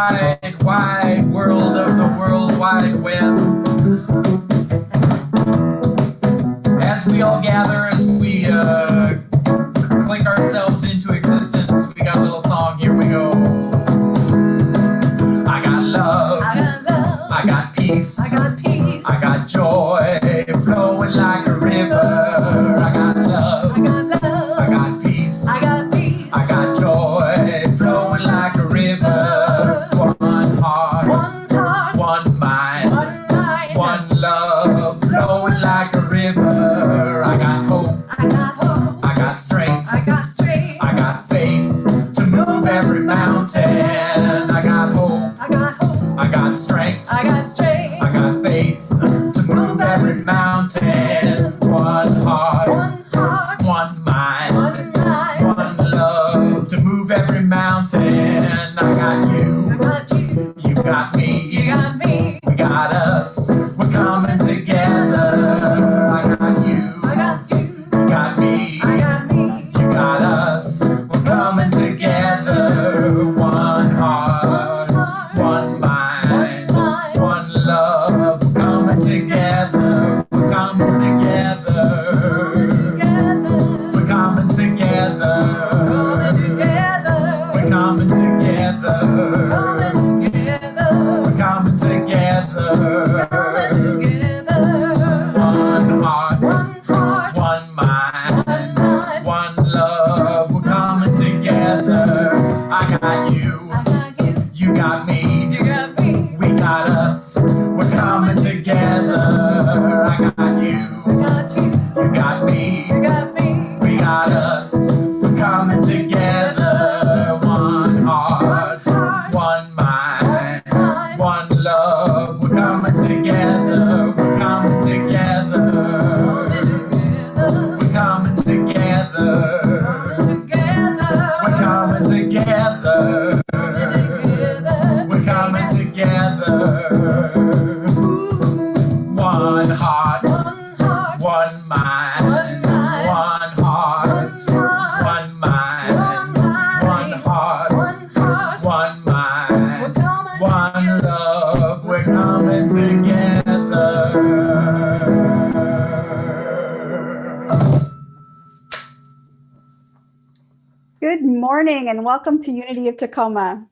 wide, wide world of the World Wide Web. As we all gather, as we click ourselves into existence, we got a little song, here we go. I got love, I got peace, I got joy flowing like a river. I got love, I got peace, I got joy flowing like a river. One heart, one mind, one love flowing like a river. I got hope, I got strength, I got faith to move every mountain. I got hope, I got strength, I got faith to move every mountain. One heart, one mind, one love to move every mountain. I got you, you got me, we got us, we're coming together. I got you, you got me, you got us, we're coming together. One heart, one mind, one love, we're coming together, we're coming together, we're coming together, we're coming together, we're coming together. One heart, one mind, one love, we're coming together. I got you, you got me, we got us, we're coming together. I got you, you got me, we got us, we're coming together. One heart, one mind, one love, we're coming together, we're coming together, we're coming together, we're coming together, we're coming together. One heart, one mind, one heart, one mind, one heart, one mind, one love, we're coming together. Good morning and welcome to Unity of Tacoma.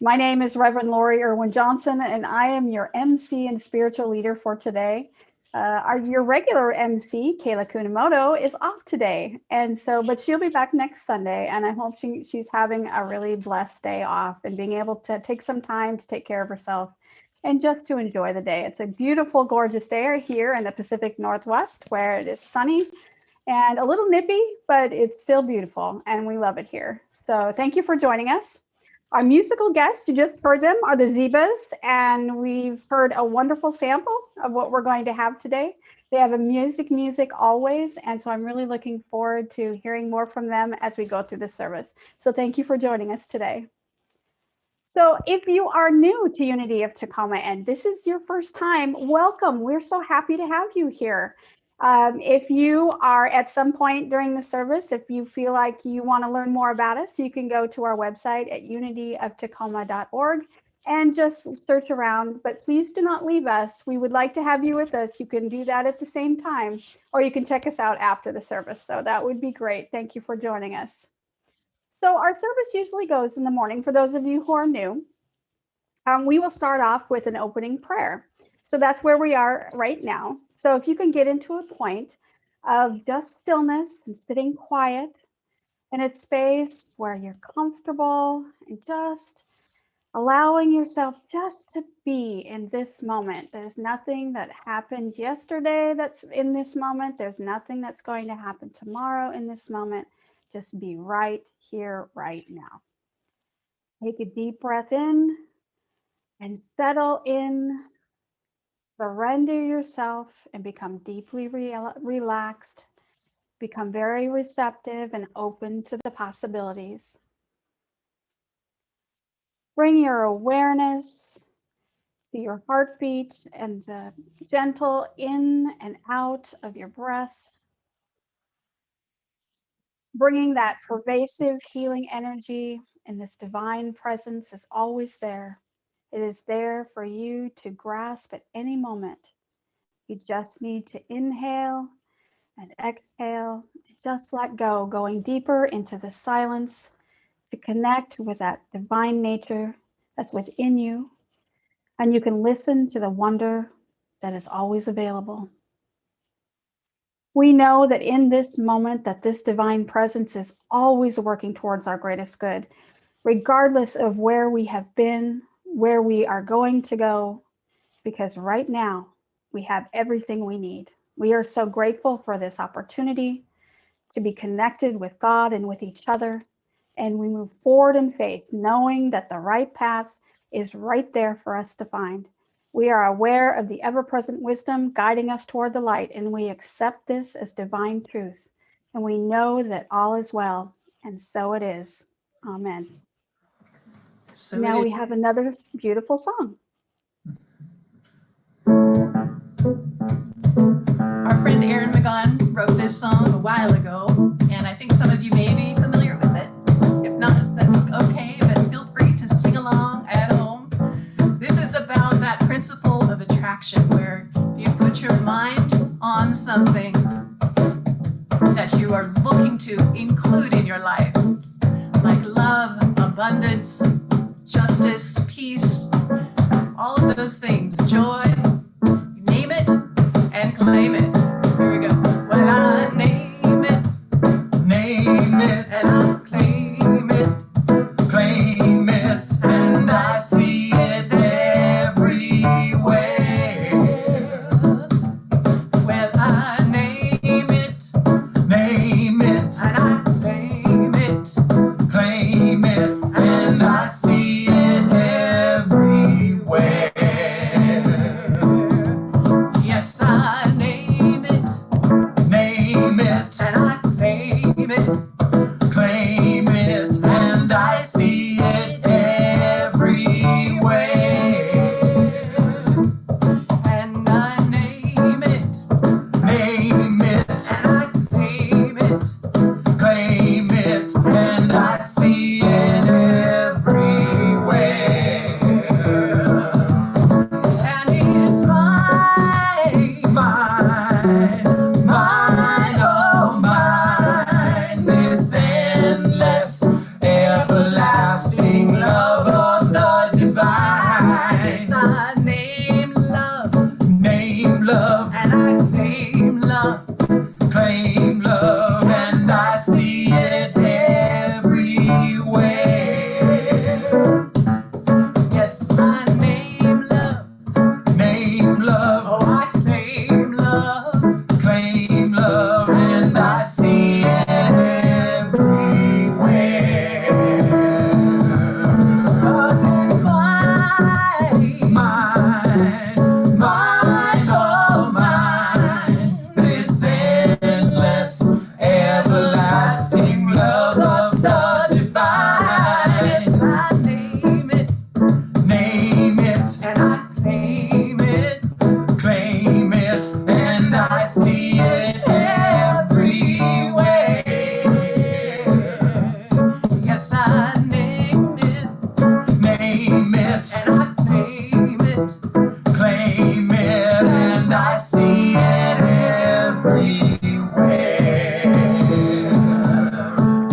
My name is Reverend Lori Erwin Johnson and I am your MC and spiritual leader for today. Your regular MC, Kayla Kunamoto, is off today, but she'll be back next Sunday, and I hope she's having a really blessed day off and being able to take some time to take care of herself and just to enjoy the day. It's a beautiful, gorgeous day here in the Pacific Northwest where it is sunny and a little nippy, but it's still beautiful and we love it here. So thank you for joining us. Our musical guests, you just heard them, are the Zeebas, and we've heard a wonderful sample of what we're going to have today. They have a music always, and so I'm really looking forward to hearing more from them as we go through this service. So thank you for joining us today. So if you are new to Unity of Tacoma and this is your first time, welcome. We're so happy to have you here. If you are at some point during the service, if you feel like you want to learn more about us, you can go to our website at unityoftacoma.org and just search around, but please do not leave us. We would like to have you with us. You can do that at the same time, or you can check us out after the service. So that would be great. Thank you for joining us. So our service usually goes in the morning. For those of you who are new, we will start off with an opening prayer. So that's where we are right now. So if you can get into a point of just stillness and sitting quiet in a space where you're comfortable and just allowing yourself just to be in this moment. There's nothing that happened yesterday that's in this moment. There's nothing that's going to happen tomorrow in this moment. Just be right here, right now. Take a deep breath in and settle in. Surrender yourself and become deeply relaxed. Become very receptive and open to the possibilities. Bring your awareness to your heartbeat and the gentle in and out of your breath. Bringing that pervasive healing energy and this divine presence is always there. It is there for you to grasp at any moment. You just need to inhale and exhale, just let go, going deeper into the silence to connect with that divine nature that's within you. And you can listen to the wonder that is always available. We know that in this moment that this divine presence is always working towards our greatest good, regardless of where we have been, where we are going to go, because right now we have everything we need. We are so grateful for this opportunity to be connected with God and with each other. And we move forward in faith, knowing that the right path is right there for us to find. We are aware of the ever-present wisdom guiding us toward the light, and we accept this as divine truth. And we know that all is well, and so it is. Amen. So Now we have another beautiful song. Our friend Erwin wrote this song a while ago, and I think some of you may be familiar with it. If not, that's okay, but feel free to sing along at home. This is about that principle of attraction where you put your mind on something that you are looking to include in your life, like love, abundance, justice, peace, all of those things, joy. You name it and claim it. Here we go. Well, I name it, and I claim it, and I see it everywhere. Well, I name it, and I claim it, and I see it everywhere. Yes, I name it, and I claim it, and I see it everywhere. And I name it, and I claim it, and I see it everywhere. And it's mine, oh mine, this endless, everlasting love of the divine. Yes, I name love, and I claim love, and I see it everywhere. Yes, I name love, oh I claim love, and I see it everywhere. 'Cause it's mine, oh mine, this endless, everlasting love of the divine. Yes, I name it, and I claim it, and I see it everywhere. Yes, I name it, and I claim it, and I see it everywhere.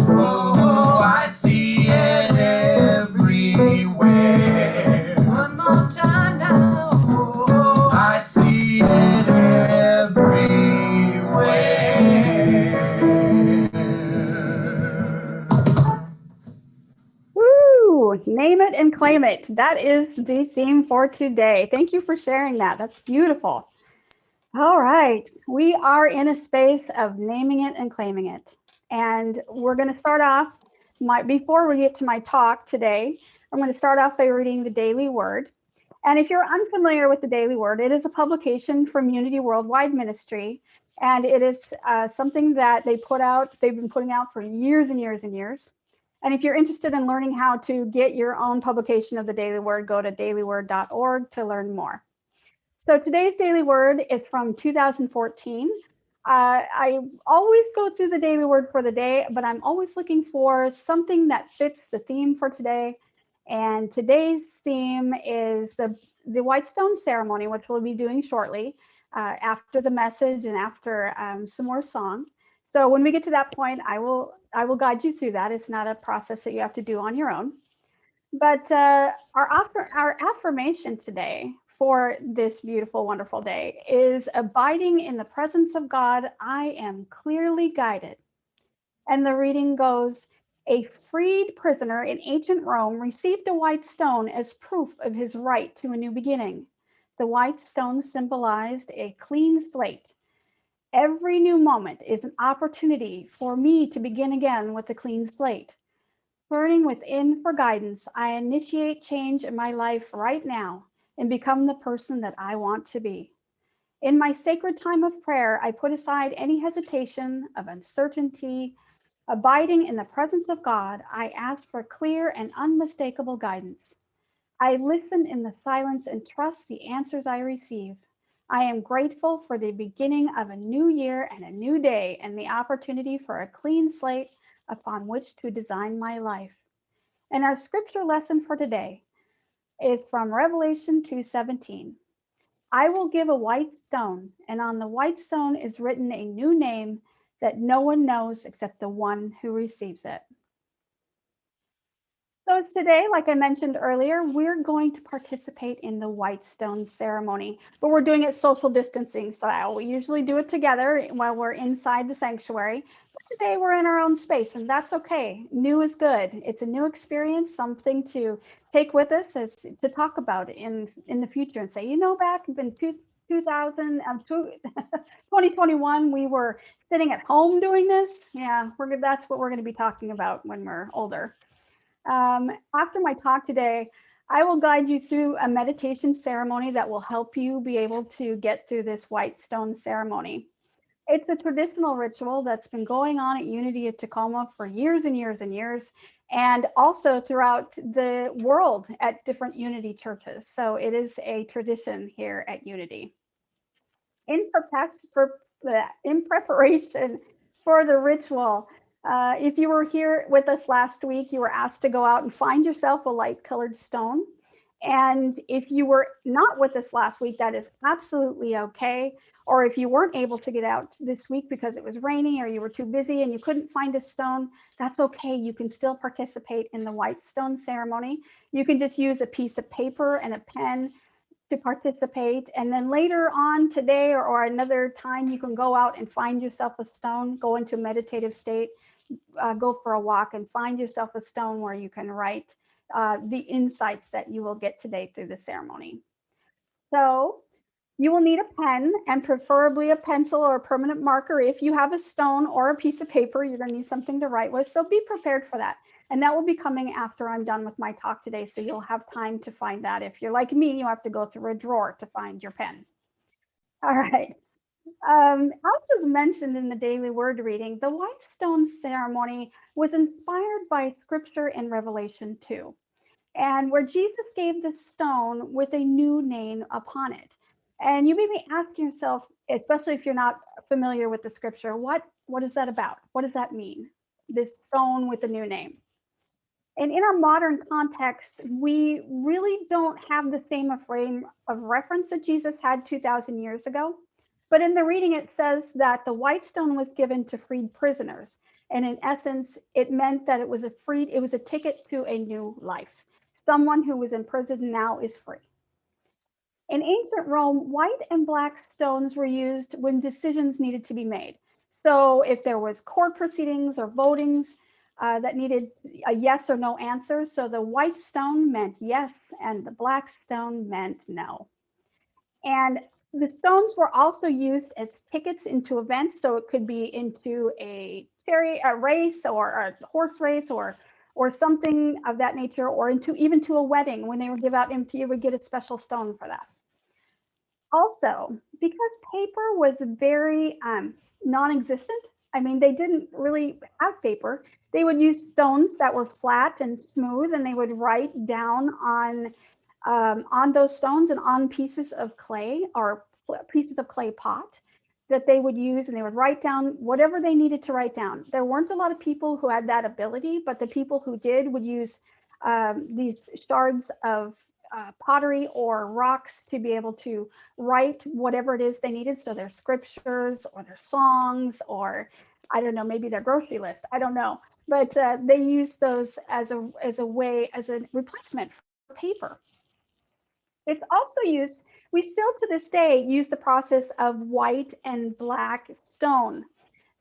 Oh, I see it everywhere. One more time now. Oh, I see it everywhere. Woo! Name it and claim it. That is the theme for today. Thank you for sharing that. That's beautiful. All right. We are in a space of naming it and claiming it. And we're going to start off, before we get to my talk today, I'm going to start off by reading the Daily Word. And if you're unfamiliar with the Daily Word, it is a publication from Unity Worldwide Ministry. And it is something that they've been putting out for years and years and years. And if you're interested in learning how to get your own publication of the Daily Word, go to dailyword.org to learn more. So today's Daily Word is from 2014. I always go through the Daily Word for the day, but I'm always looking for something that fits the theme for today. And today's theme is the White Stone Ceremony, which we'll be doing shortly after the message and after some more song. So when we get to that point, I will guide you through that. It's not a process that you have to do on your own. But our affirmation today for this beautiful, wonderful day is abiding in the presence of God. I am clearly guided. And the reading goes, a freed prisoner in ancient Rome received a white stone as proof of his right to a new beginning. The white stone symbolized a clean slate. Every new moment is an opportunity for me to begin again with a clean slate. Turning within for guidance, I initiate change in my life right now and become the person that I want to be. In my sacred time of prayer, I put aside any hesitation of uncertainty. Abiding in the presence of God, I ask for clear and unmistakable guidance. I listen in the silence and trust the answers I receive. I am grateful for the beginning of a new year and a new day and the opportunity for a clean slate upon which to design my life. And our scripture lesson for today is from Revelation 2:17. I will give a white stone, and on the white stone is written a new name that no one knows except the one who receives it. So today, like I mentioned earlier, we're going to participate in the white stone ceremony, but we're doing it social distancing style. We usually do it together while we're inside the sanctuary, but today we're in our own space, and that's okay. New is good. It's a new experience, something to take with us as to talk about in the future and say, you know, back in 2021, we were sitting at home doing this. Yeah, that's what we're going to be talking about when we're older. After my talk today, I will guide you through a meditation ceremony that will help you be able to get through this white stone ceremony. It's a traditional ritual that's been going on at Unity of Tacoma for years and years and years, and also throughout the world at different Unity churches. So it is a tradition here at Unity. In preparation for the ritual, if you were here with us last week, you were asked to go out and find yourself a light colored stone. And if you were not with us last week, that is absolutely okay. Or if you weren't able to get out this week because it was raining or you were too busy and you couldn't find a stone, that's okay. You can still participate in the white stone ceremony. You can just use a piece of paper and a pen to participate. And then later on today or another time, you can go out and find yourself a stone, go into a meditative state, go for a walk and find yourself a stone where you can write the insights that you will get today through the ceremony. So you will need a pen and preferably a pencil or a permanent marker. If you have a stone or a piece of paper, you're going to need something to write with. So be prepared for that. And that will be coming after I'm done with my talk today. So you'll have time to find that. If you're like me, you have to go through a drawer to find your pen. All right. As was mentioned in the daily word reading, the white stone ceremony was inspired by scripture in Revelation 2, and where Jesus gave the stone with a new name upon it. And you may be asking yourself, especially if you're not familiar with the scripture, what is that about? What does that mean? This stone with a new name. And in our modern context, we really don't have the same frame of reference that Jesus had 2,000 years ago. But in the reading, it says that the white stone was given to freed prisoners. And in essence, it meant that it was a ticket to a new life. Someone who was in prison now is free. In ancient Rome, white and black stones were used when decisions needed to be made. So if there was court proceedings or votings that needed a yes or no answer, so the white stone meant yes and the black stone meant no. And the stones were also used as tickets into events. So it could be into a race or a horse race or something of that nature, or even to a wedding. When they would give out empty, you would get a special stone for that. Also, because paper was very non-existent, I mean, they didn't really have paper. They would use stones that were flat and smooth, and they would write down on those stones and on pieces of clay or pieces of clay pot that they would use, and they would write down whatever they needed to write down. There weren't a lot of people who had that ability, but the people who did would use these shards of pottery or rocks to be able to write whatever it is they needed. So their scriptures or their songs, or I don't know, maybe their grocery list. I don't know. But they use those as a way, as a replacement for paper. It's also used, we still to this day use the process of white and black stone.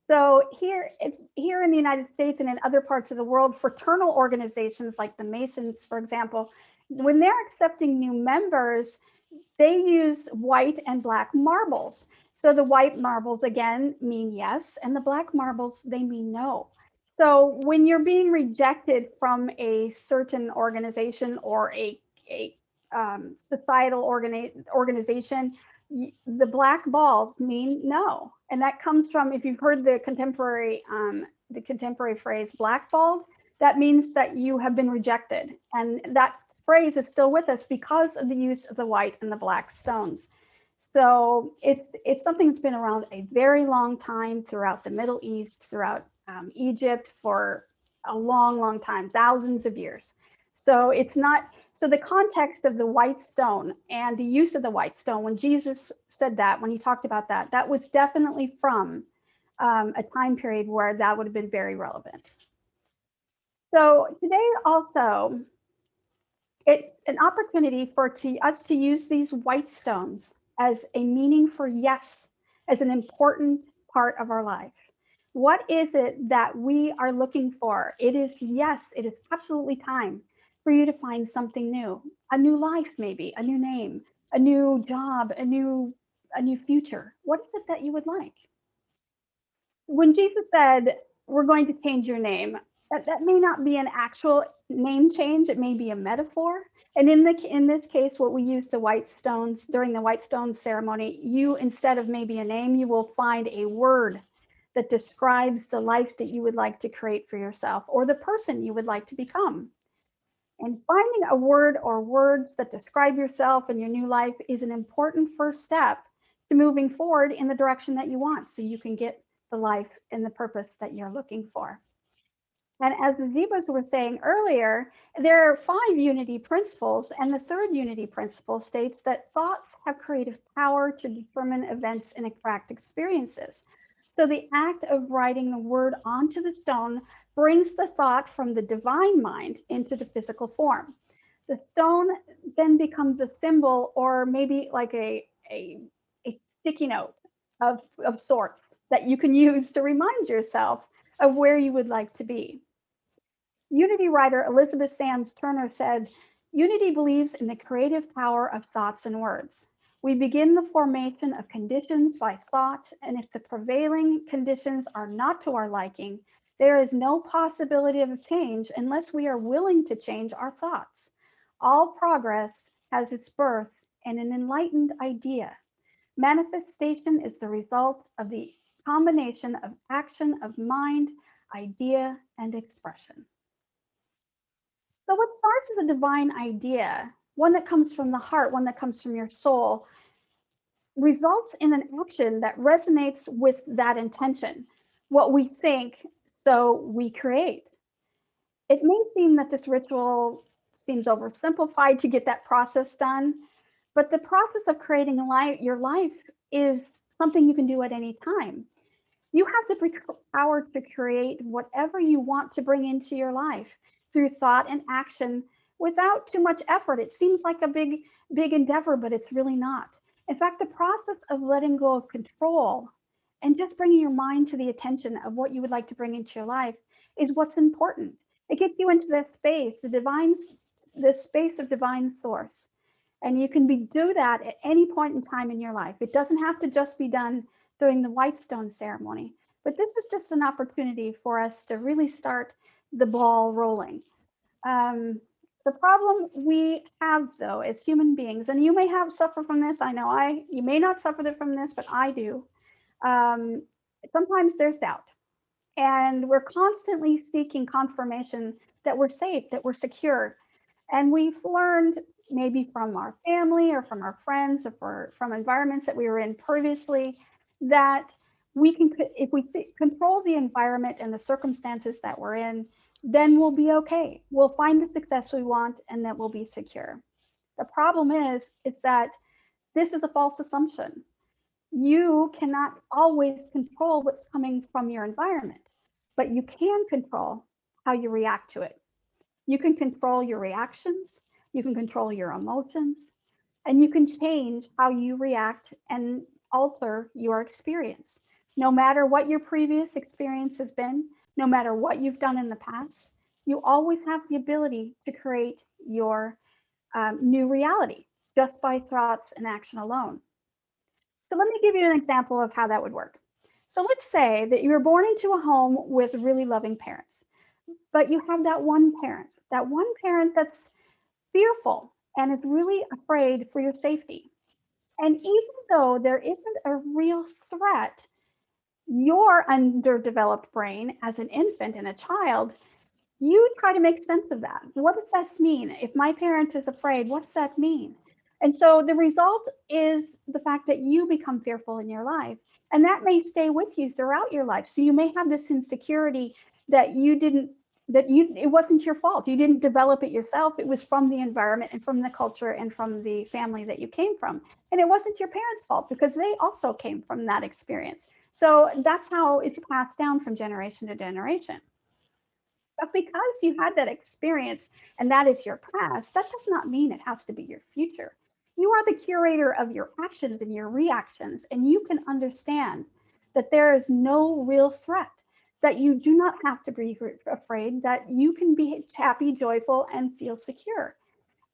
So here in the United States and in other parts of the world, fraternal organizations like the Masons, for example, when they're accepting new members, they use white and black marbles. So the white marbles again mean yes, and the black marbles, they mean no. So when you're being rejected from a certain organization or a societal organization, the black balls mean no. And that comes from, if you've heard the contemporary phrase blackballed, that means that you have been rejected. And that phrase is still with us because of the use of the white and the black stones. So it's something that's been around a very long time throughout the Middle East, throughout Egypt for a long, long time, thousands of years. So it's not, so the context of the white stone and the use of the white stone, when Jesus said that, when he talked about that, that was definitely from a time period where that would have been very relevant. So today also, it's an opportunity for us to use these white stones as a meaning for yes, as an important part of our life. What is it that we are looking for? It is yes, it is absolutely time for you to find something new, a new life, maybe a new name, a new job, a new future. What is it that you would like? When Jesus said, we're going to change your name, that may not be an actual name change. It may be a metaphor. And in this case, what we use the white stones during the white stones ceremony, you, instead of maybe a name, you will find a word that describes the life that you would like to create for yourself or the person you would like to become. And finding a word or words that describe yourself and your new life is an important first step to moving forward in the direction that you want, so you can get the life and the purpose that you're looking for. And as the Zeebas were saying earlier, there are 5 unity principles, and the third unity principle states that thoughts have creative power to determine events and attract experiences. So the act of writing the word onto the stone brings the thought from the divine mind into the physical form. The stone then becomes a symbol, or maybe like a sticky note of sorts that you can use to remind yourself of where you would like to be. Unity writer Elizabeth Sands Turner said, "Unity believes in the creative power of thoughts and words. We begin the formation of conditions by thought, and if the prevailing conditions are not to our liking, there is no possibility of change unless we are willing to change our thoughts. All progress has its birth in an enlightened idea. Manifestation is the result of the combination of action of mind, idea, and expression." So what starts as a divine idea, one that comes from the heart, one that comes from your soul, results in an action that resonates with that intention. What we think, so we create. It may seem that this ritual seems oversimplified to get that process done, but the process of creating your life is something you can do at any time. You have the power to create whatever you want to bring into your life through thought and action without too much effort. It seems like a big endeavor, but it's really not. In fact, the process of letting go of control and just bringing your mind to the attention of what you would like to bring into your life is what's important. It gets you into that space, the space of divine source. And you can do that at any point in time in your life. It doesn't have to just be done during the white stone ceremony, but this is just an opportunity for us to really start the ball rolling. The problem we have, though, as human beings, and you may have suffered from this, I know you may not suffer from this, but I do. Sometimes there's doubt, and we're constantly seeking confirmation that we're safe, that we're secure. And we've learned maybe from our family or from our friends or from environments that we were in previously that we can, if we control the environment and the circumstances that we're in, then we'll be okay. We'll find the success we want and that we'll be secure. The problem is that this is a false assumption. You cannot always control what's coming from your environment, but you can control how you react to it. You can control your reactions, you can control your emotions, and you can change how you react and alter your experience. No matter what your previous experience has been, no matter what you've done in the past, you always have the ability to create your new reality just by thoughts and action alone. So let me give you an example of how that would work. So let's say that you were born into a home with really loving parents, but you have that one parent that's fearful and is really afraid for your safety. And even though there isn't a real threat, your underdeveloped brain as an infant and a child, you try to make sense of that. What does that mean? If my parent is afraid, what does that mean? And so the result is the fact that you become fearful in your life. And that may stay with you throughout your life. So you may have this insecurity that it wasn't your fault. You didn't develop it yourself. It was from the environment and from the culture and from the family that you came from. And it wasn't your parents' fault because they also came from that experience. So that's how it's passed down from generation to generation. But because you had that experience and that is your past, that does not mean it has to be your future. You are the curator of your actions and your reactions, and you can understand that there is no real threat, that you do not have to be afraid, that you can be happy, joyful, and feel secure.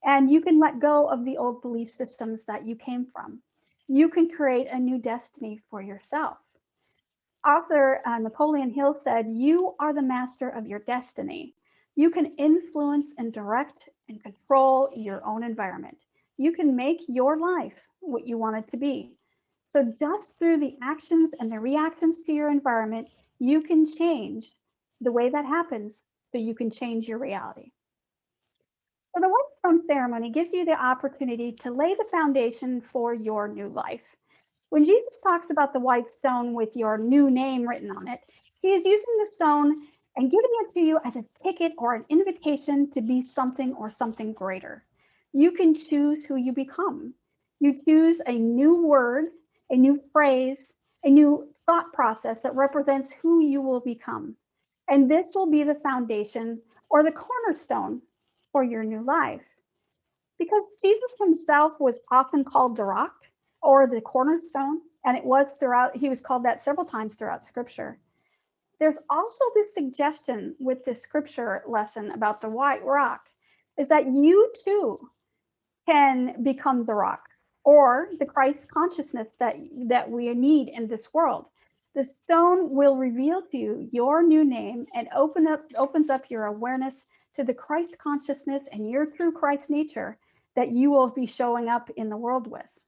And you can let go of the old belief systems that you came from. You can create a new destiny for yourself. Author Napoleon Hill said, "You are the master of your destiny. You can influence and direct and control your own environment. You can make your life what you want it to be." So just through the actions and the reactions to your environment, you can change the way that happens so you can change your reality. So the white stone ceremony gives you the opportunity to lay the foundation for your new life. When Jesus talks about the white stone with your new name written on it, he is using the stone and giving it to you as a ticket or an invitation to be something or something greater. You can choose who you become. You choose a new word, a new phrase, a new thought process that represents who you will become. And this will be the foundation or the cornerstone for your new life. Because Jesus himself was often called the rock or the cornerstone, and he was called that several times throughout scripture. There's also this suggestion with this scripture lesson about the white rock is that you too can become the rock or the Christ consciousness that we need in this world. The stone will reveal to you your new name and opens up your awareness to the Christ consciousness and your true Christ nature that you will be showing up in the world with.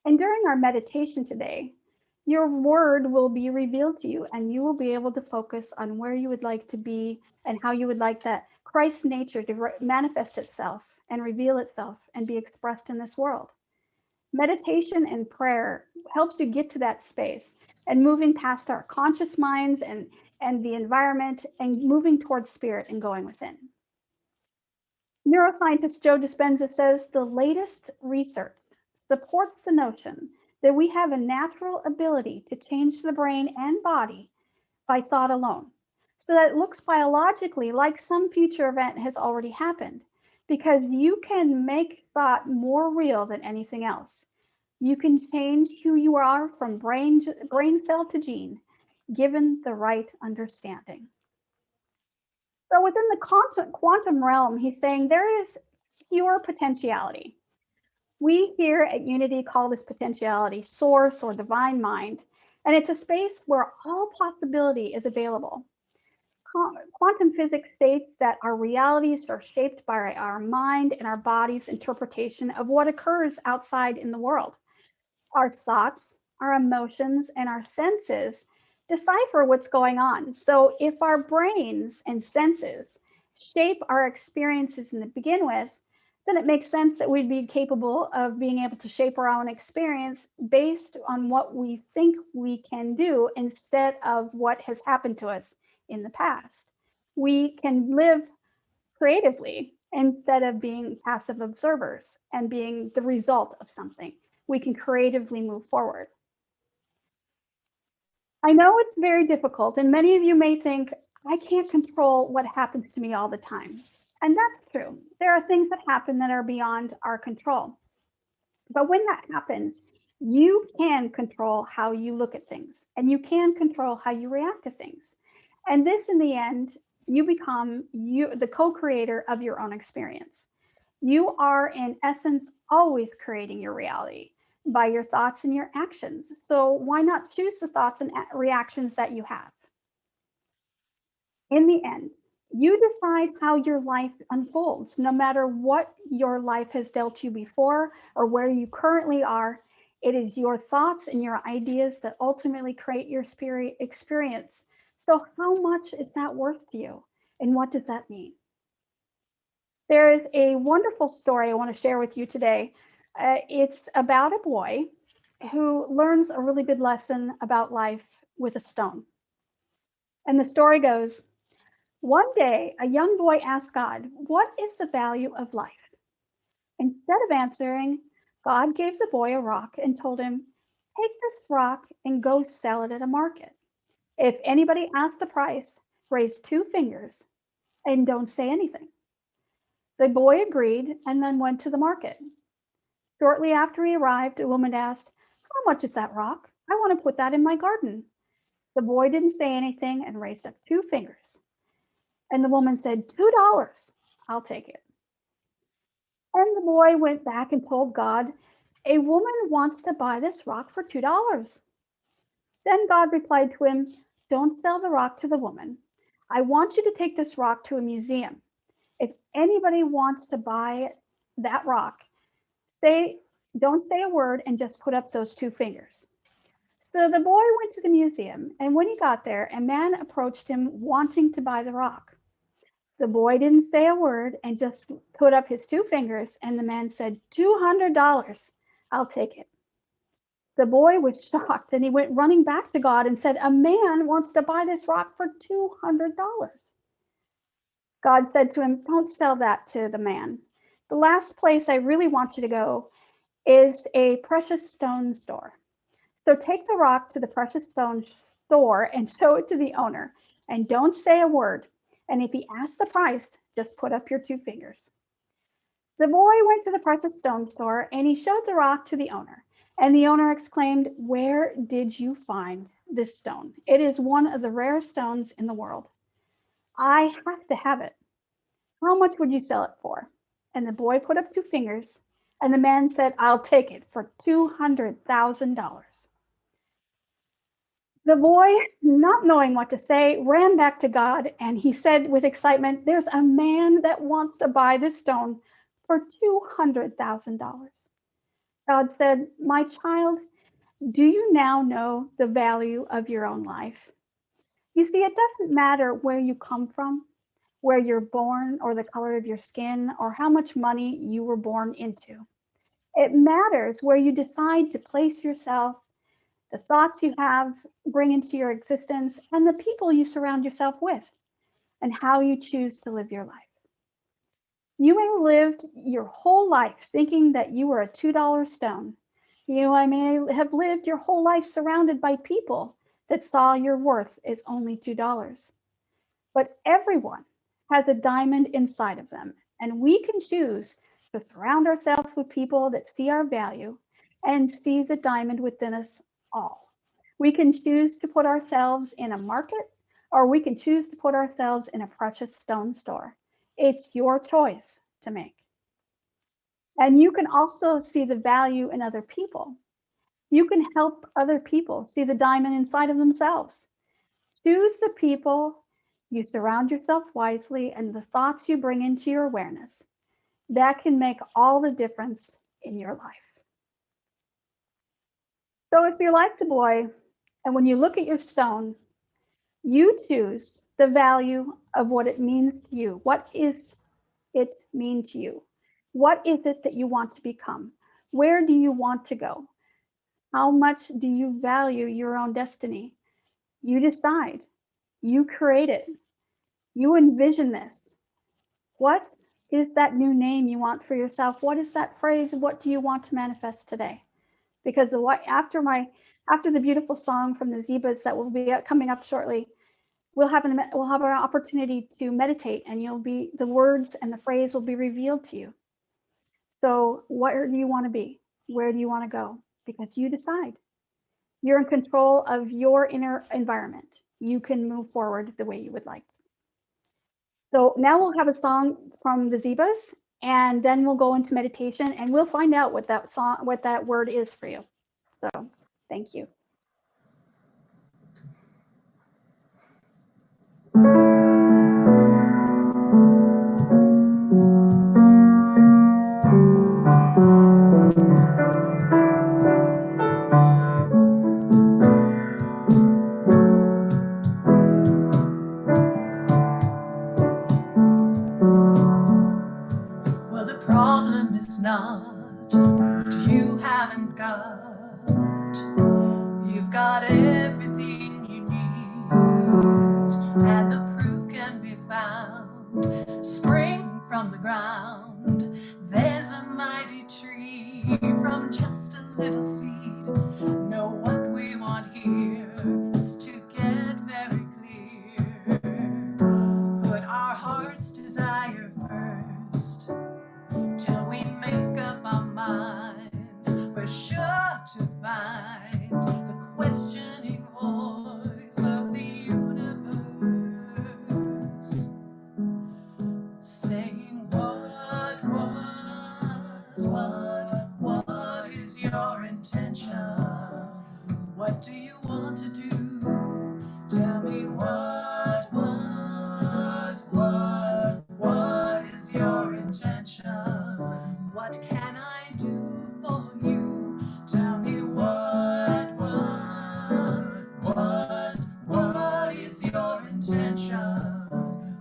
And during our meditation today, your word will be revealed to you and you will be able to focus on where you would like to be and how you would like that Christ nature to manifest itself and reveal itself and be expressed in this world. Meditation and prayer helps you get to that space and moving past our conscious minds and the environment and moving towards spirit and going within. Neuroscientist Joe Dispenza says the latest research supports the notion that we have a natural ability to change the brain and body by thought alone, so that it looks biologically like some future event has already happened, because you can make thought more real than anything else. You can change who you are from brain cell to gene, given the right understanding. So within the quantum realm, he's saying there is pure potentiality. We here at Unity call this potentiality source or divine mind, and it's a space where all possibility is available. Quantum physics states that our realities are shaped by our mind and our body's interpretation of what occurs outside in the world. Our thoughts, our emotions, and our senses decipher what's going on. So if our brains and senses shape our experiences to begin with, then it makes sense that we'd be capable of being able to shape our own experience based on what we think we can do instead of what has happened to us in the past. We can live creatively instead of being passive observers and being the result of something. We can creatively move forward. I know it's very difficult, and many of you may think, I can't control what happens to me all the time. And that's true. There are things that happen that are beyond our control. But when that happens, you can control how you look at things, and you can control how you react to things. And this, in the end, you become the co-creator of your own experience. You are, in essence, always creating your reality by your thoughts and your actions. So why not choose the thoughts and reactions that you have? In the end, you decide how your life unfolds, no matter what your life has dealt you before or where you currently are. It is your thoughts and your ideas that ultimately create your spirit experience. So how much is that worth to you? And what does that mean? There is a wonderful story I want to share with you today. It's about a boy who learns a really good lesson about life with a stone. And the story goes, one day, a young boy asked God, "What is the value of life?" Instead of answering, God gave the boy a rock and told him, "Take this rock and go sell it at a market. If anybody asks the price, raise two fingers and don't say anything." The boy agreed and then went to the market. Shortly after he arrived, a woman asked, "How much is that rock? I want to put that in my garden." The boy didn't say anything and raised up two fingers. And the woman said, $2. I'll take it. And the boy went back and told God, "A woman wants to buy this rock for $2. Then God replied to him, "Don't sell the rock to the woman. I want you to take this rock to a museum. If anybody wants to buy that rock, don't say a word and just put up those two fingers." So the boy went to the museum, and when he got there, a man approached him wanting to buy the rock. The boy didn't say a word and just put up his two fingers, and the man said, $200. I'll take it. The boy was shocked, and he went running back to God and said, "A man wants to buy this rock for $200. God said to him, "Don't sell that to the man. The last place I really want you to go is a precious stone store. So take the rock to the precious stone store and show it to the owner, and don't say a word. And if he asks the price, just put up your two fingers." The boy went to the precious stone store and he showed the rock to the owner. And the owner exclaimed, "Where did you find this stone? It is one of the rarest stones in the world. I have to have it. How much would you sell it for?" And the boy put up two fingers, and the man said, "I'll take it for $200,000. The boy, not knowing what to say, ran back to God, and he said with excitement, "There's a man that wants to buy this stone for $200,000. God said, "My child, do you now know the value of your own life?" You see, it doesn't matter where you come from, where you're born, or the color of your skin, or how much money you were born into. It matters where you decide to place yourself, the thoughts you have bring into your existence, and the people you surround yourself with, and how you choose to live your life. You may have lived your whole life thinking that you were a $2 stone. You may have lived your whole life surrounded by people that saw your worth as only $2. But everyone has a diamond inside of them, and we can choose to surround ourselves with people that see our value and see the diamond within us all. We can choose to put ourselves in a market, or we can choose to put ourselves in a precious stone store. It's your choice to make. And you can also see the value in other people. You can help other people see the diamond inside of themselves. Choose the people you surround yourself wisely and the thoughts you bring into your awareness. That can make all the difference in your life. So if you're like the boy, and when you look at your stone, you choose the value of what it means to you. What is it mean to you? What is it that you want to become? Where do you want to go? How much do you value your own destiny? You decide. You create it. You envision this. What is that new name you want for yourself? What is that phrase? What do you want to manifest today? Because after the beautiful song from the Zeebas that will be coming up shortly, we'll have an opportunity to meditate, and the words and the phrase will be revealed to you. So where do you want to be? Where do you want to go? Because you decide. You're in control of your inner environment. You can move forward the way you would like. So now we'll have a song from the Zeebas, and then we'll go into meditation, and we'll find out what that word is for you. So thank you. Well, the problem is not what you haven't got. You've got everything you need, and the proof can be found. Spring from the ground, there's a mighty tree from just a little seed. Know what we want here is to get very clear. Put our heart's desire first. Till we make up our minds, we're sure to find the questioning voice of the universe, saying what is your intention? What do you want to do? Tell me what is your intention? What can I do for you? Tell me what is your intention?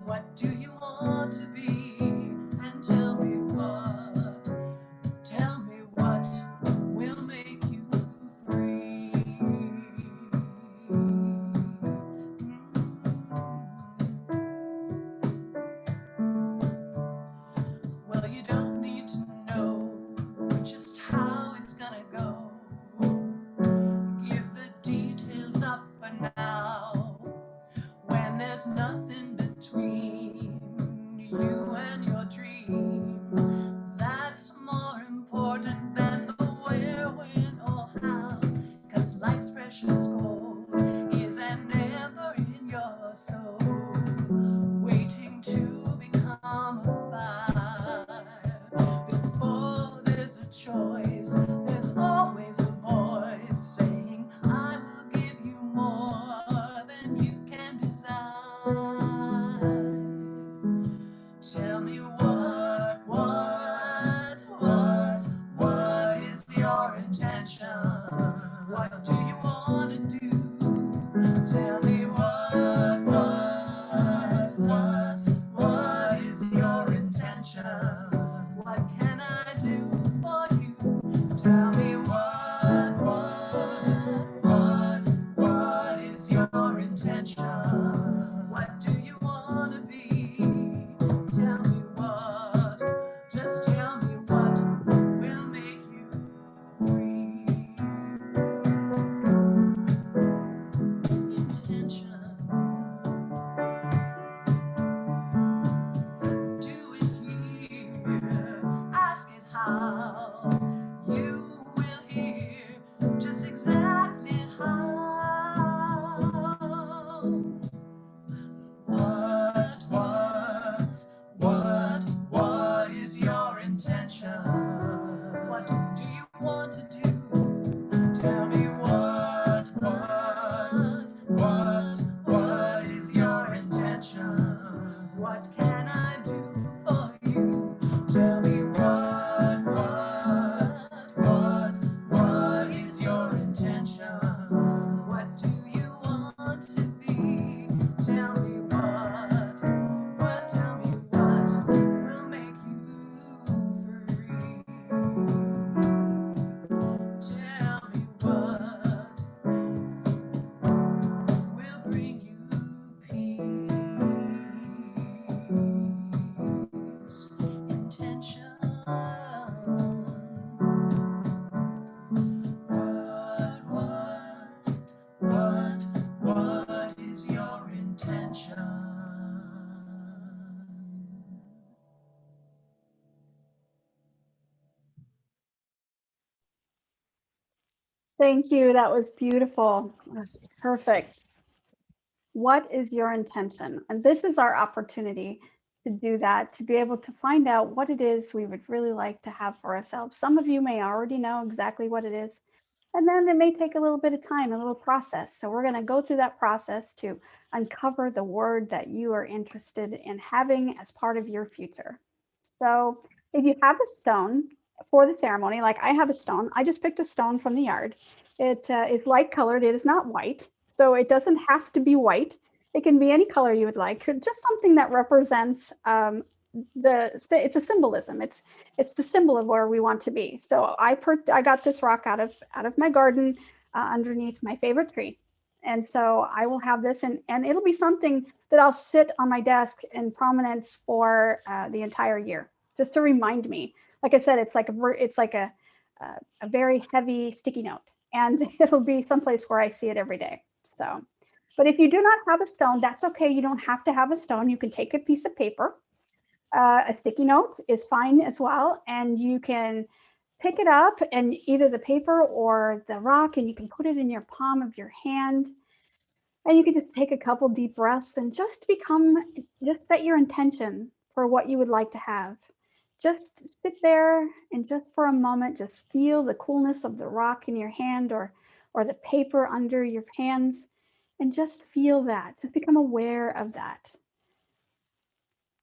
What do you want to be? And tell me what will make you free. Well, you don't need to know just how it's gonna go. Give the details up for now. When there's nothing between you and your dream, that's more important than the where, when, or how. 'Cause life's precious gold is an ember in your soul, waiting to become a fire. Before there's a choice, there's always a voice saying, I will give you more than you can desire. Tell me what is your intention? What do you want to do? Tell me what is your intention? What can I do for you? Tell me what is your intention? What do you want to be? Tell me just tell me what will make you free. Intention. Do it here. Ask it how. You will hear just exactly how. What is your intention? What do you want to do? Tell me what is your intention? What can I do for you? Tell me what is your intention? What do you want to be? Tell me tell me what will make you free. Thank you. That was beautiful. Perfect. What is your intention? And this is our opportunity to do that, to be able to find out what it is we would really like to have for ourselves. Some of you may already know exactly what it is, and then it may take a little bit of time, a little process. So we're going to go through that process to uncover the word that you are interested in having as part of your future. So if you have a stone for the ceremony, like I have a stone, I just picked a stone from the yard. It is light colored. It is not white. So it doesn't have to be white. It can be any color you would like, just something that represents it's a symbolism. It's the symbol of where we want to be. So I got this rock out of my garden underneath my favorite tree. And so I will have this, and it'll be something that I'll sit on my desk in prominence for the entire year, just to remind me. Like I said, it's like a very heavy sticky note, and it'll be someplace where I see it every day. So, but if you do not have a stone, that's okay. You don't have to have a stone. You can take a piece of paper. A sticky note is fine as well, and you can pick it up, and either the paper or the rock, and you can put it in your palm of your hand. And you can just take a couple deep breaths and just set your intention for what you would like to have. Just sit there and just for a moment, just feel the coolness of the rock in your hand or the paper under your hands, and just feel that. Just become aware of that.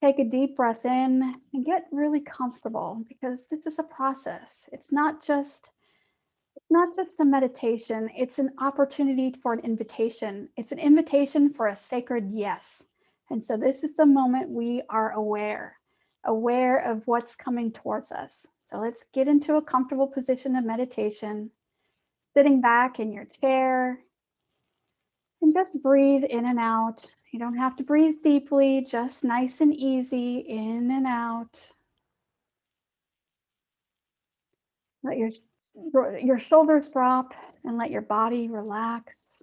Take a deep breath in and get really comfortable, because this is a process. It's not just a meditation, it's an opportunity for an invitation. It's an invitation for a sacred yes. And so this is the moment we are aware of what's coming towards us. So let's get into a comfortable position of meditation, sitting back in your chair, and just breathe in and out. You don't have to breathe deeply, just nice and easy, in and out. Let your shoulders drop and let your body relax.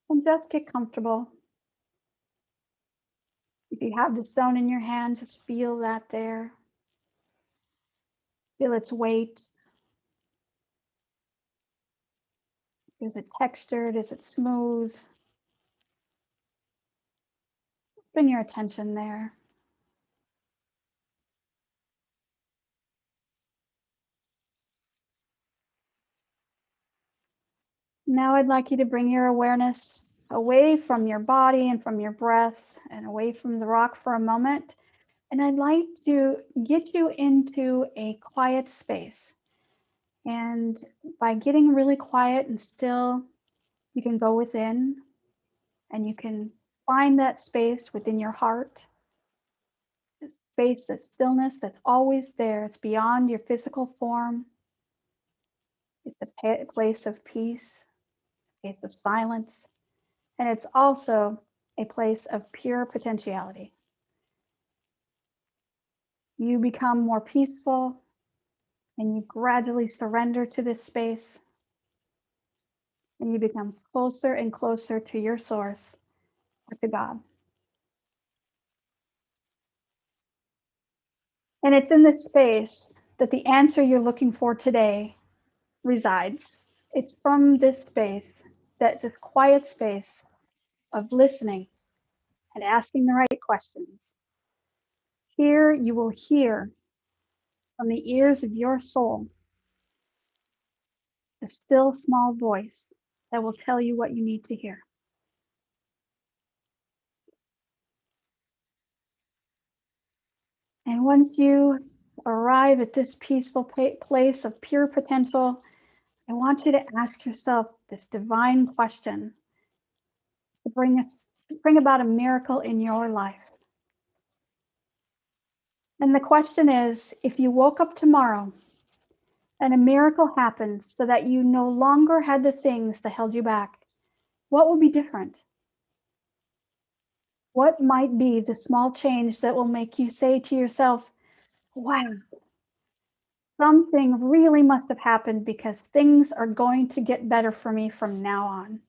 And just get comfortable. If you have the stone in your hand, just feel that there. Feel its weight. Is it textured? Is it smooth? Bring your attention there. Now I'd like you to bring your awareness away from your body and from your breath and away from the rock for a moment. And I'd like to get you into a quiet space. And by getting really quiet and still, you can go within and you can find that space within your heart, a space, a stillness that's always there. It's beyond your physical form. It's a place of peace, a place of silence, and it's also a place of pure potentiality. You become more peaceful and you gradually surrender to this space, and you become closer and closer to your source or to God. And it's in this space that the answer you're looking for today resides. It's from this space, this quiet space of listening and asking the right questions. Here you will hear from the ears of your soul a still small voice that will tell you what you need to hear. And once you arrive at this peaceful place of pure potential, I want you to ask yourself this divine question to bring about a miracle in your life. And the question is, if you woke up tomorrow and a miracle happened so that you no longer had the things that held you back, what would be different? What might be the small change that will make you say to yourself, wow, something really must have happened, because things are going to get better for me from now on?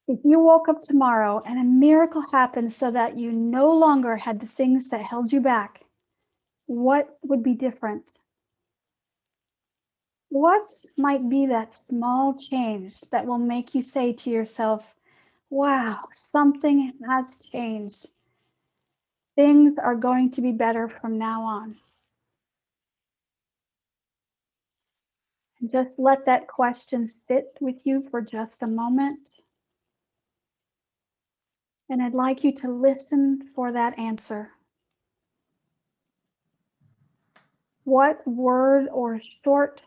If you woke up tomorrow and a miracle happened so that you no longer had the things that held you back, What would be different? What might be that small change that will make you say to yourself, wow, something has changed. Things are going to be better from now on. And just let that question sit with you for just a moment. And I'd like you to listen for that answer. What word or short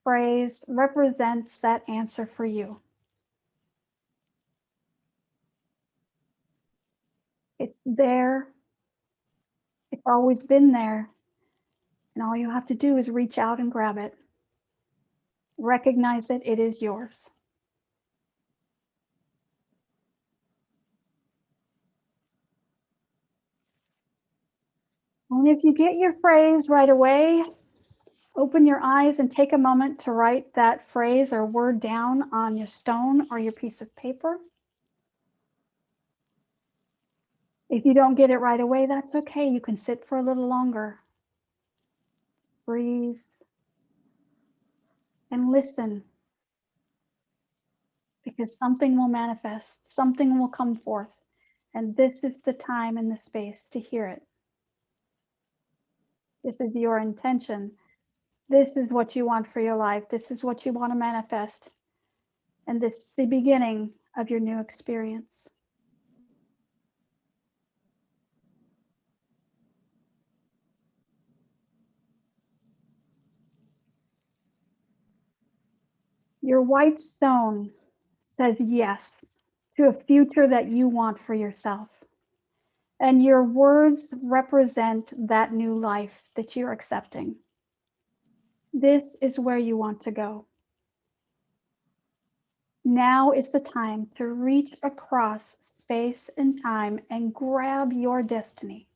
phrase represents that answer for you? It's there. It's always been there. And all you have to do is reach out and grab it. Recognize it is yours. And if you get your phrase right away, open your eyes and take a moment to write that phrase or word down on your stone or your piece of paper. If you don't get it right away, that's okay. You can sit for a little longer. Breathe and listen, because something will manifest, something will come forth, and this is the time and the space to hear it. This is your intention. This is what you want for your life. This is what you want to manifest. And this is the beginning of your new experience. Your white stone says yes to a future that you want for yourself. And your words represent that new life that you're accepting. This is where you want to go. Now is the time to reach across space and time and grab your destiny.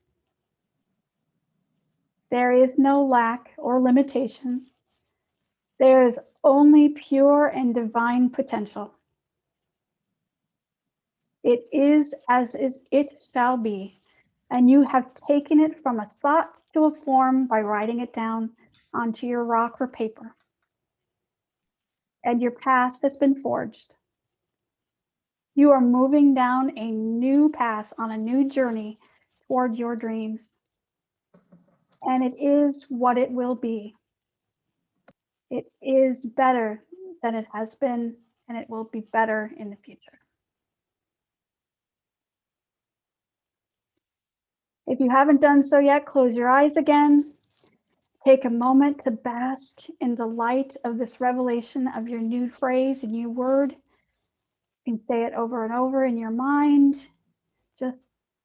There is no lack or limitation. There is only pure and divine potential. It is as it shall be, and you have taken it from a thought to a form by writing it down onto your rock or paper. And your path has been forged. You are moving down a new path on a new journey toward your dreams. And it is what it will be. It is better than it has been, and it will be better in the future. If you haven't done so yet, close your eyes again. Take a moment to bask in the light of this revelation of your new phrase, a new word. You can say it over and over in your mind. Just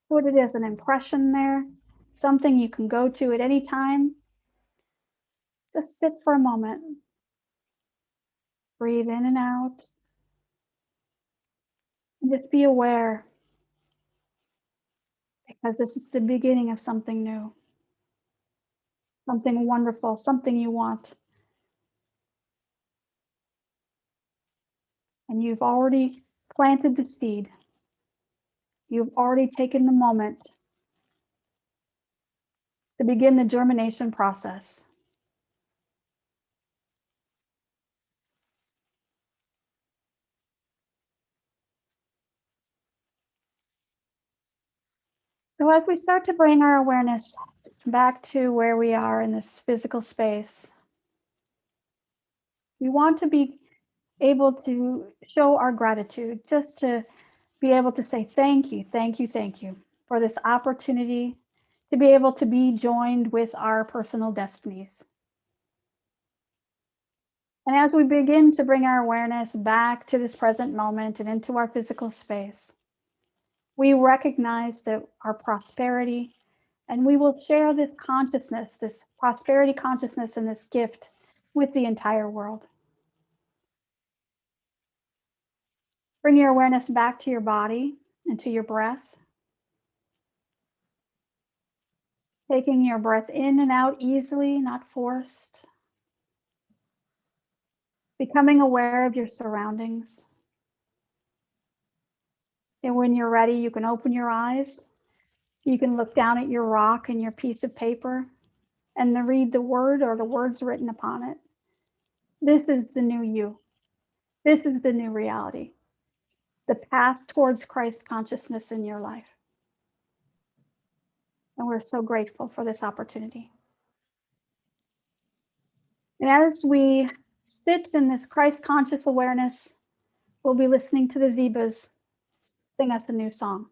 put it as an impression there, something you can go to at any time. Just sit for a moment. Breathe in and out. And just be aware, because this is the beginning of something new, something wonderful, something you want. And you've already planted the seed. You've already taken the moment to begin the germination process. So as we start to bring our awareness back to where we are in this physical space, we want to be able to show our gratitude, just to be able to say thank you, thank you, thank you for this opportunity to be able to be joined with our personal destinies. And as we begin to bring our awareness back to this present moment and into our physical space, we recognize that our prosperity, and we will share this consciousness, this prosperity consciousness and this gift with the entire world. Bring your awareness back to your body and to your breath. Taking your breath in and out easily, not forced. Becoming aware of your surroundings. And when you're ready, you can open your eyes. You can look down at your rock and your piece of paper. and to read the word or the words written upon it. This is the new you. This is the new reality, the path towards Christ consciousness in your life. And we're so grateful for this opportunity. And as we sit in this Christ conscious awareness, we'll be listening to the Zeebas sing us a new song.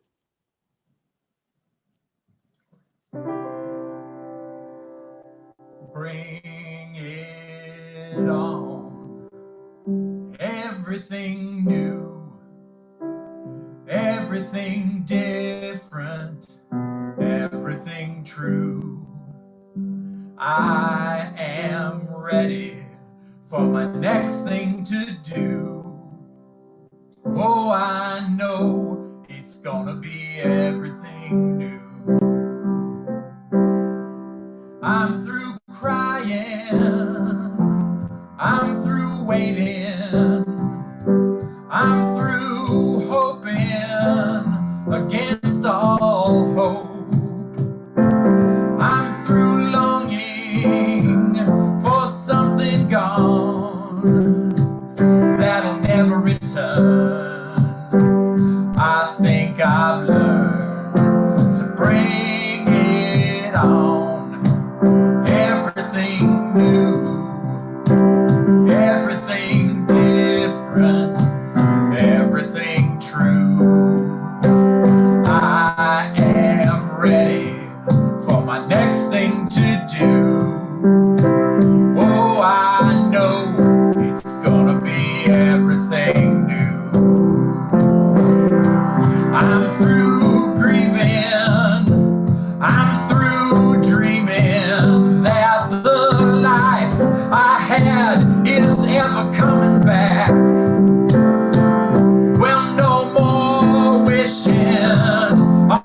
Bring it on. Everything new, everything different, everything true. I am ready for my next thing to do. Oh, I know it's gonna be everything new. I'm through crying, I'm through waiting, I'm through hoping against all hope. I'm through longing for something gone that'll never return. I think I've learned to bring it on. Everything new, everything different, everything true. I am ready for my next thing to do. Oh, I know it's gonna be everything new. I'm through grieving, I'm through dreaming that the life I had is ever coming back. Well, no more wishing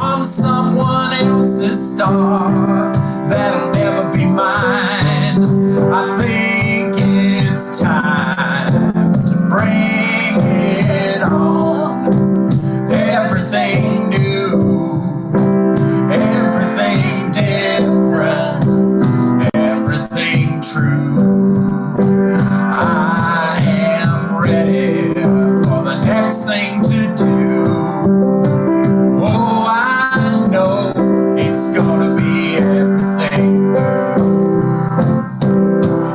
on someone else's star that'll never be mine. I think it's time to bring it on. Everything new, everything different, everything true. I am ready for the next thing to do. Oh, I know it's gonna be everything new.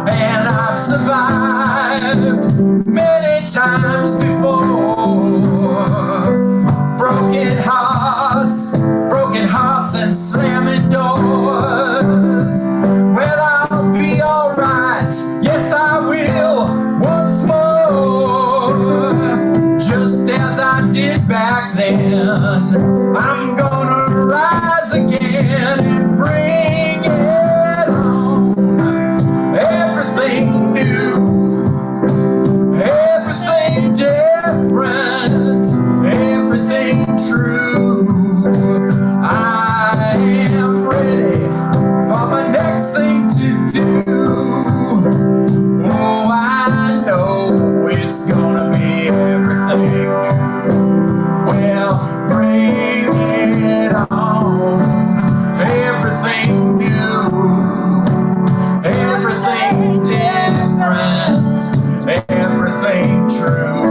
And I've survived many times before. Broken hearts and slamming doors. Well, I'll be alright, yes I will, once more. Just as I did back then, I'm gonna rise again and bring it on. Everything new, everything different, everything true. I am ready for my next thing to do. Oh, I know it's gonna be everything new. Well, bring it on. Everything new, everything different, everything true.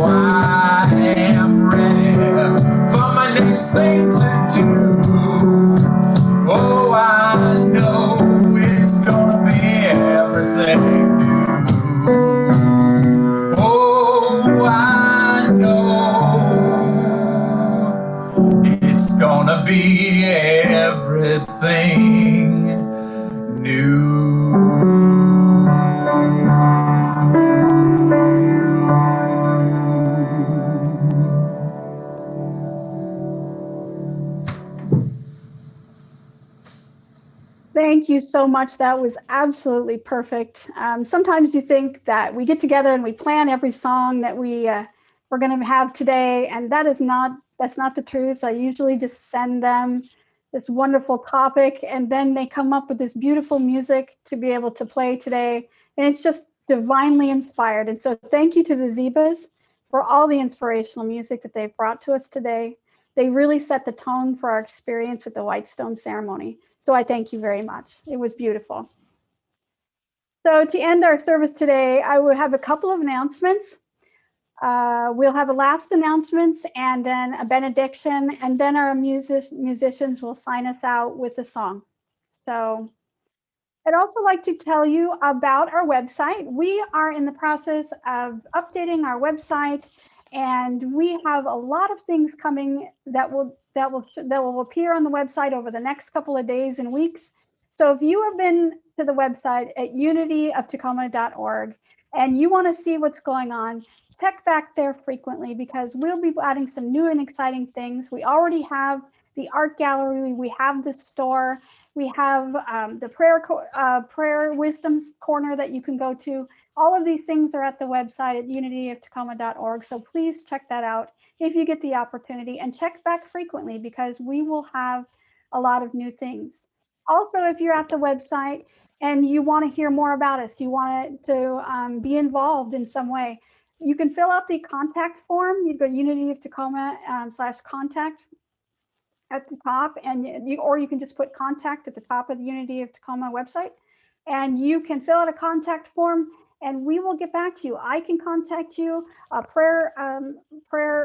I am ready for my next thing to do. Oh, I know it's gonna be everything new. Oh, I know it's gonna be everything new. Thank you so much. That was absolutely perfect. Sometimes you think that we get together and we plan every song that we're going to have today, and that's not the truth. I usually just send them this wonderful topic, and then they come up with this beautiful music to be able to play today, and it's just divinely inspired. And so thank you to the Zeebas for all the inspirational music that they've brought to us today. They really set the tone for our experience with the White Stone ceremony. So I thank you very much. It was beautiful. So to end our service today, I will have a couple of announcements. We'll have a last announcements and then a benediction, and then our musicians will sign us out with a song. So I'd also like to tell you about our website. We are in the process of updating our website, and we have a lot of things coming that will appear on the website over the next couple of days and weeks. So if you have been to the website at unityoftacoma.org and you want to see what's going on, check back there frequently, because we'll be adding some new and exciting things. We already have the art gallery, we have the store, we have the prayer wisdom corner that you can go to. All of these things are at the website at unityoftacoma.org. So please check that out if you get the opportunity, and check back frequently, because we will have a lot of new things. Also, if you're at the website and you want to hear more about us, you want to be involved in some way, you can fill out the contact form. You go Unity of Tacoma /contact at the top, and or you can just put contact at the top of the Unity of Tacoma website, and you can fill out a contact form, and we will get back to you. I can contact you. A prayer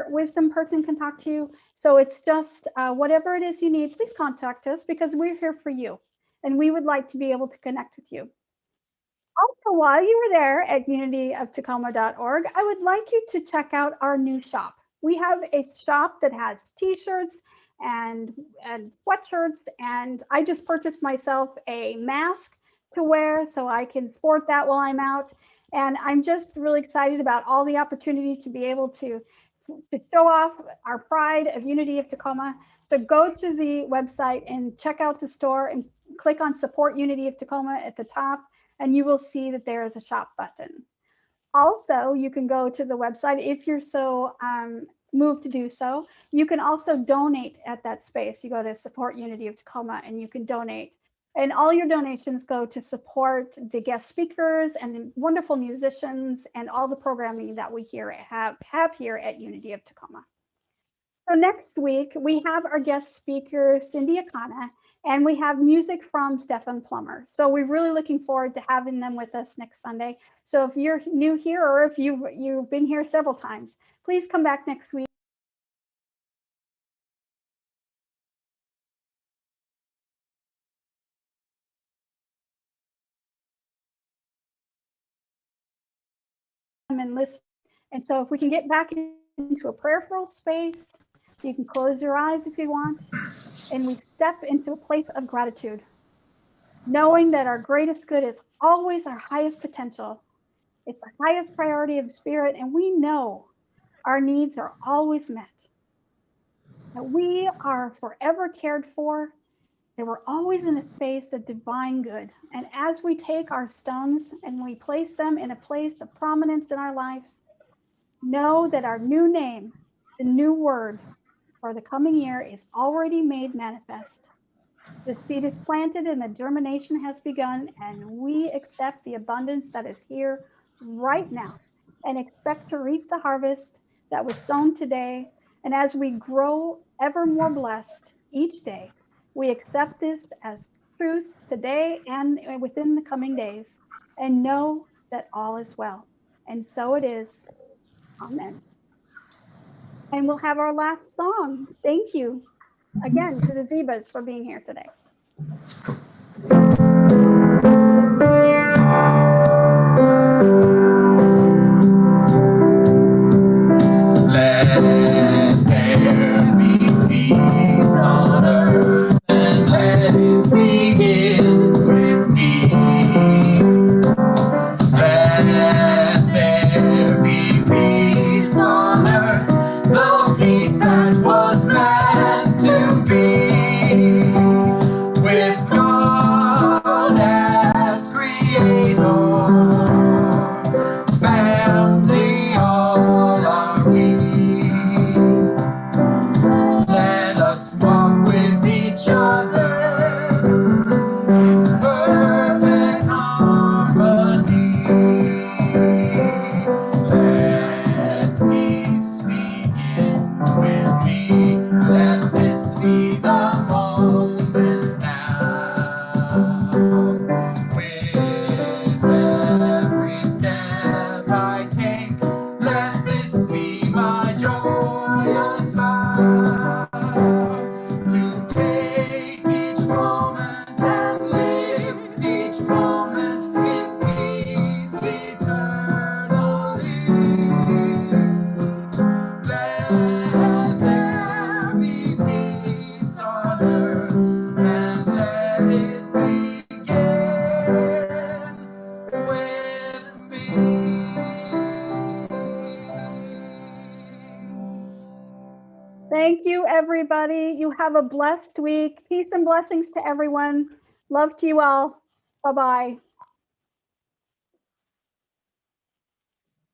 wisdom person can talk to you. So it's just whatever it is you need, please contact us, because we're here for you, and we would like to be able to connect with you. Also, while you were there at unityoftacoma.org, I would like you to check out our new shop. We have a shop that has t-shirts and sweatshirts, and I just purchased myself a mask to wear so I can sport that while I'm out. And I'm just really excited about all the opportunity to be able to show off our pride of Unity of Tacoma. So go to the website and check out the store and click on Support Unity of Tacoma at the top, and you will see that there is a shop button. Also, you can go to the website if you're so moved to do so. You can also donate at that space. You go to Support Unity of Tacoma and you can donate. And all your donations go to support the guest speakers and the wonderful musicians and all the programming that we have here at Unity of Tacoma. So next week, we have our guest speaker, Cindy Akana, and we have music from Stefan Plummer. So we're really looking forward to having them with us next Sunday. So if you're new here, or if you've been here several times, please come back next week. And listen. And so if we can get back into a prayerful space, you can close your eyes if you want, and we step into a place of gratitude, knowing that our greatest good is always our highest potential. It's the highest priority of spirit, and we know our needs are always met, that we are forever cared for, that we're always in a space of divine good. And as we take our stones and we place them in a place of prominence in our lives, know that our new name, the new word for the coming year, is already made manifest. The seed is planted and the germination has begun, and we accept the abundance that is here right now and expect to reap the harvest that was sown today. And as we grow ever more blessed each day, we accept this as truth today and within the coming days, and know that all is well. And so it is. Amen. And we'll have our last song. Thank you again to the Zeebas for being here today. Let there be peace on earth, and let it begin with me. Let there be peace on earth, the peace that was meant to be with God Thank you, everybody. You have a blessed week. Peace and blessings to everyone. Love to you all. Bye-bye.